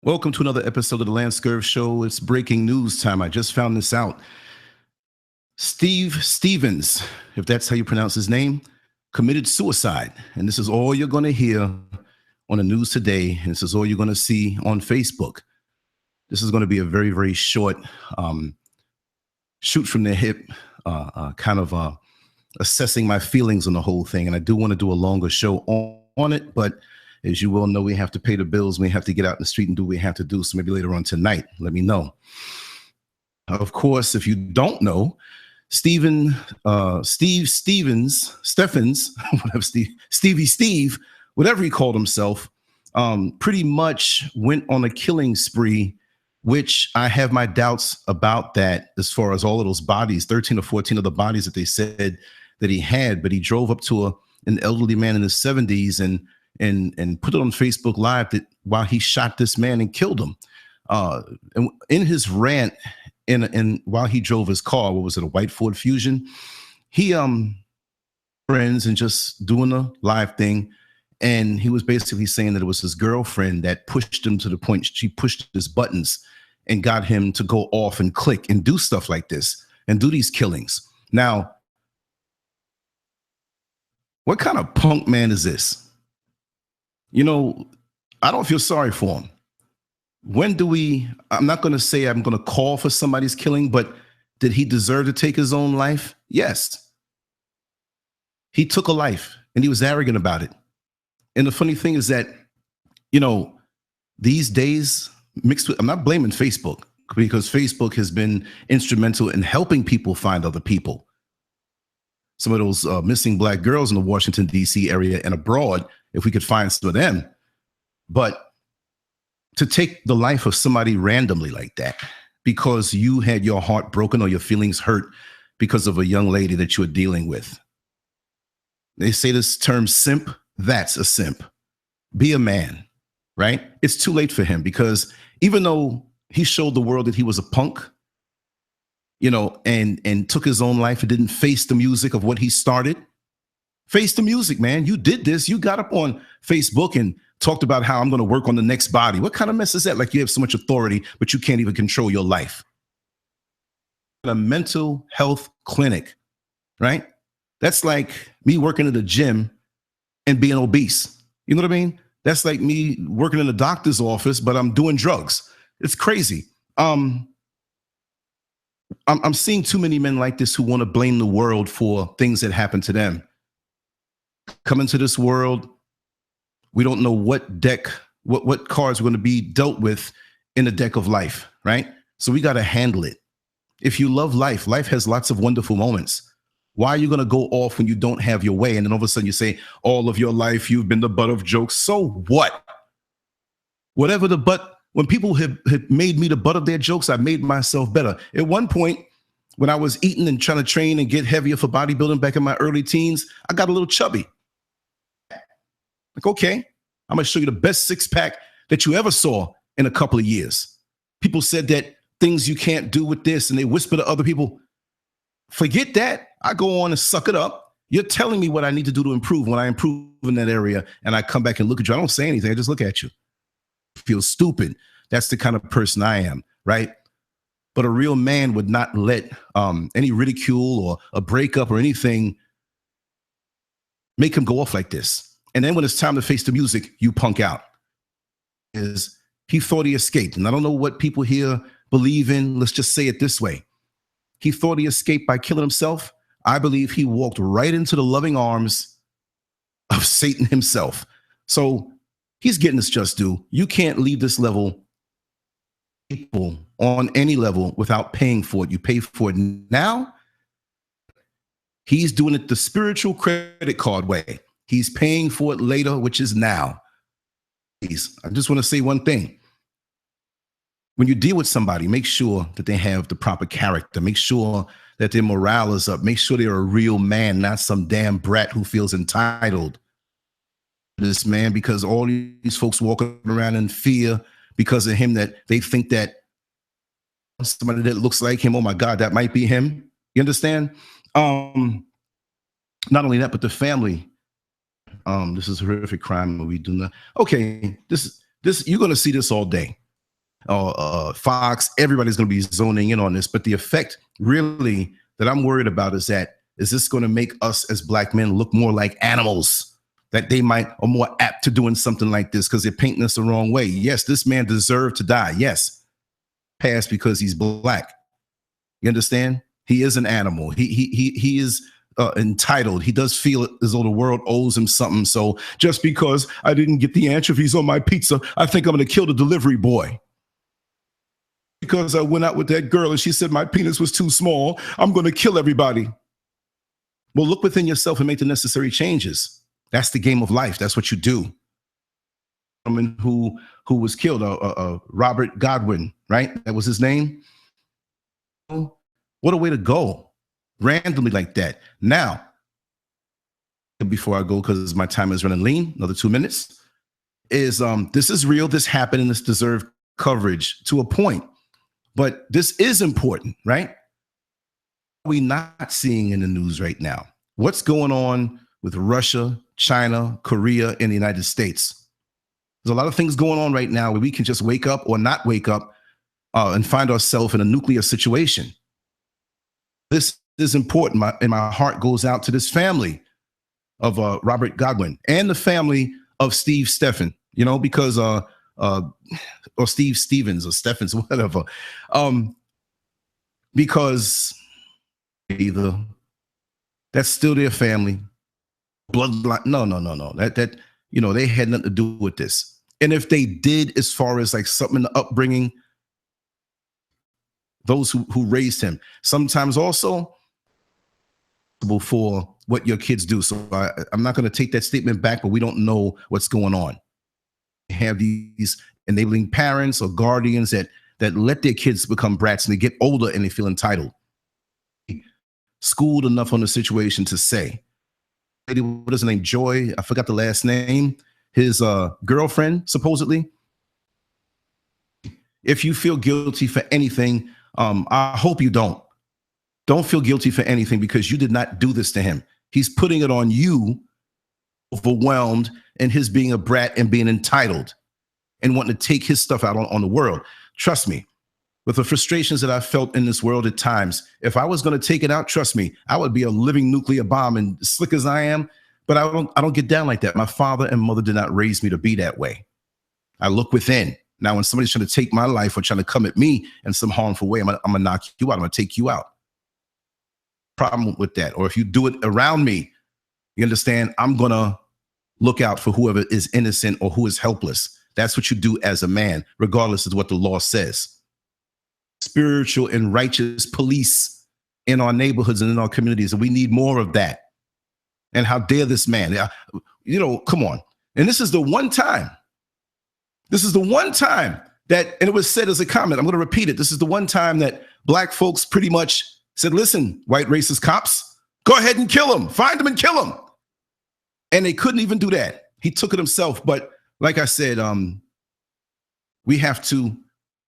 Welcome to another episode of the LanceScurv Show. It's breaking news time. I just found this out. Steve Stevens, if that's how you pronounce his name, committed suicide. And this is all you're going to hear on the news today. And this is all you're going to see on Facebook. This is going to be a very, very short shoot from the hip, assessing my feelings on the whole thing. And I do want to do a longer show on it, but as you well know, we have to pay the bills. We have to get out in the street and do what we have to do. So maybe later on tonight, let me know. Of course, if you don't know, Stevie Steve, whatever he called himself, pretty much went on a killing spree, which I have my doubts about that as far as all of those bodies, 13 or 14 of the bodies that they said that he had. But he drove up to an elderly man in his 70s and put it on Facebook Live that while he shot this man and killed him. And in his rant, while he drove his car, what was it, a white Ford Fusion? He friends and just doing a live thing, and he was basically saying that it was his girlfriend that pushed him to the point she pushed his buttons and got him to go off and click and do stuff like this and do these killings. Now, what kind of punk man is this? You know, I don't feel sorry for him. I'm not going to say I'm going to call for somebody's killing, but did he deserve to take his own life? Yes. He took a life and he was arrogant about it. And the funny thing is that, you know, these days I'm not blaming Facebook, because Facebook has been instrumental in helping people find other people. Some of those missing black girls in the Washington, D.C. area and abroad, if we could find some of them. But to take the life of somebody randomly like that, because you had your heart broken or your feelings hurt because of a young lady that you were dealing with. They say this term simp, that's a simp. Be a man, right? It's too late for him, because even though he showed the world that he was a punk, you know, and took his own life and didn't face the music of what he started. Face the music, man. You did this. You got up on Facebook and talked about how I'm going to work on the next body. What kind of mess is that? Like, you have so much authority, but you can't even control your life. A mental health clinic, right? That's like me working at a gym and being obese. You know what I mean? That's like me working in a doctor's office, but I'm doing drugs. It's crazy. I'm seeing too many men like this who want to blame the world for things that happen to them. Come into this world, we don't know what cards we're going to be dealt with in the deck of life, right? So we got to handle it. If you love life, life has lots of wonderful moments. Why are you going to go off when you don't have your way? And then all of a sudden you say, all of your life, you've been the butt of jokes. So what? Whatever the butt. When people had made me the butt of their jokes, I made myself better. At one point, when I was eating and trying to train and get heavier for bodybuilding back in my early teens, I got a little chubby. Like, okay, I'm going to show you the best six-pack that you ever saw in a couple of years. People said that things you can't do with this, and they whisper to other people. Forget that. I go on and suck it up. You're telling me what I need to do to improve. When I improve in that area and I come back and look at you, I don't say anything. I just look at you. Feel stupid. That's the kind of person I am, right? But a real man would not let any ridicule or a breakup or anything make him go off like this. And then when it's time to face the music, you punk out. He thought he escaped. And I don't know what people here believe in. Let's just say it this way. He thought he escaped by killing himself. I believe he walked right into the loving arms of Satan himself. So he's getting his just due. You can't leave this level people on any level without paying for it. You pay for it now. He's doing it the spiritual credit card way. He's paying for it later, which is now. I just want to say one thing. When you deal with somebody, make sure that they have the proper character. Make sure that their morale is up. Make sure they're a real man, not some damn brat who feels entitled. This man, because all these folks walking around in fear because of him, that they think that somebody that looks like him, oh my God, that might be him. You understand? Not only that, but the family. This is a horrific crime. We do not. Okay, this you're going to see this all day. Fox, everybody's going to be zoning in on this. But the effect really that I'm worried about is this going to make us as black men look more like animals? That they are more apt to doing something like this because they're painting us the wrong way. Yes, this man deserved to die. Yes, passed because he's black. You understand? He is an animal. He is entitled. He does feel as though the world owes him something. So just because I didn't get the anchovies on my pizza, I think I'm going to kill the delivery boy. Because I went out with that girl and she said my penis was too small, I'm going to kill everybody. Well, look within yourself and make the necessary changes. That's the game of life. That's what you do. Someone who was killed, Robert Godwin, right? That was his name. What a way to go, randomly like that. Now, before I go, because my time is running lean, another 2 minutes, is this is real. This happened and this deserved coverage to a point. But this is important, right? What are we not seeing in the news right now? What's going on with Russia, China, Korea, and the United States? There's a lot of things going on right now where we can just wake up or not wake up and find ourselves in a nuclear situation. This is important, and my heart goes out to this family of Robert Godwin and the family of Steve Steffen, because or Steve Stevens or Steffens, whatever, because either that's still their family. Bloodline. No. That they had nothing to do with this. And if they did, as far as like something in the upbringing, those who raised him, sometimes also for what your kids do. So I'm not going to take that statement back, but we don't know what's going on. We have these enabling parents or guardians that let their kids become brats and they get older and they feel entitled. Schooled enough on the situation to say, what is her name? Joy. I forgot the last name. His girlfriend, supposedly. If you feel guilty for anything, I hope you don't. Don't feel guilty for anything because you did not do this to him. He's putting it on you, overwhelmed, and his being a brat and being entitled and wanting to take his stuff out on the world. Trust me, with the frustrations that I felt in this world at times, if I was going to take it out, trust me, I would be a living nuclear bomb. And slick as I am, but I don't get down like that. My father and mother did not raise me to be that way. I look within. Now, when somebody's trying to take my life or trying to come at me in some harmful way, I'm gonna knock you out. I'm gonna take you out. Problem with that. Or if you do it around me, you understand, I'm gonna look out for whoever is innocent or who is helpless. That's what you do as a man, regardless of what the law says. Spiritual and righteous police in our neighborhoods and in our communities, and we need more of that. And how dare this man? Come on. And this is the one time. This is the one time that, and it was said as a comment, I'm going to repeat it. This is the one time that black folks pretty much said, listen, white racist cops, go ahead and kill him. Find him and kill him. And they couldn't even do that. He took it himself. But like I said, we have to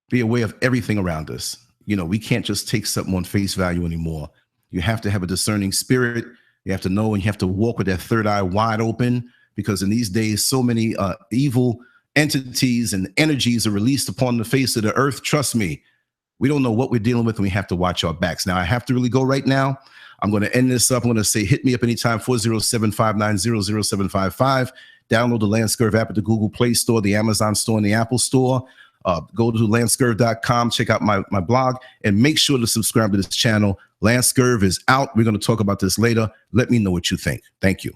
be aware of everything around us. We can't just take something on face value anymore. You have to have a discerning spirit. You have to know, and you have to walk with that third eye wide open, because in these days, so many evil entities and energies are released upon the face of the earth. Trust me, we don't know what we're dealing with, and we have to watch our backs. Now, I have to really go right now. I'm going to end this up. I'm going to say, hit me up anytime, 407-590-0755. Download the LanceScurv app at the Google Play Store, the Amazon Store, and the Apple Store. Go to LanceScurv.com, check out my blog, and make sure to subscribe to this channel. LanceScurv is out. We're going to talk about this later. Let me know what you think. Thank you.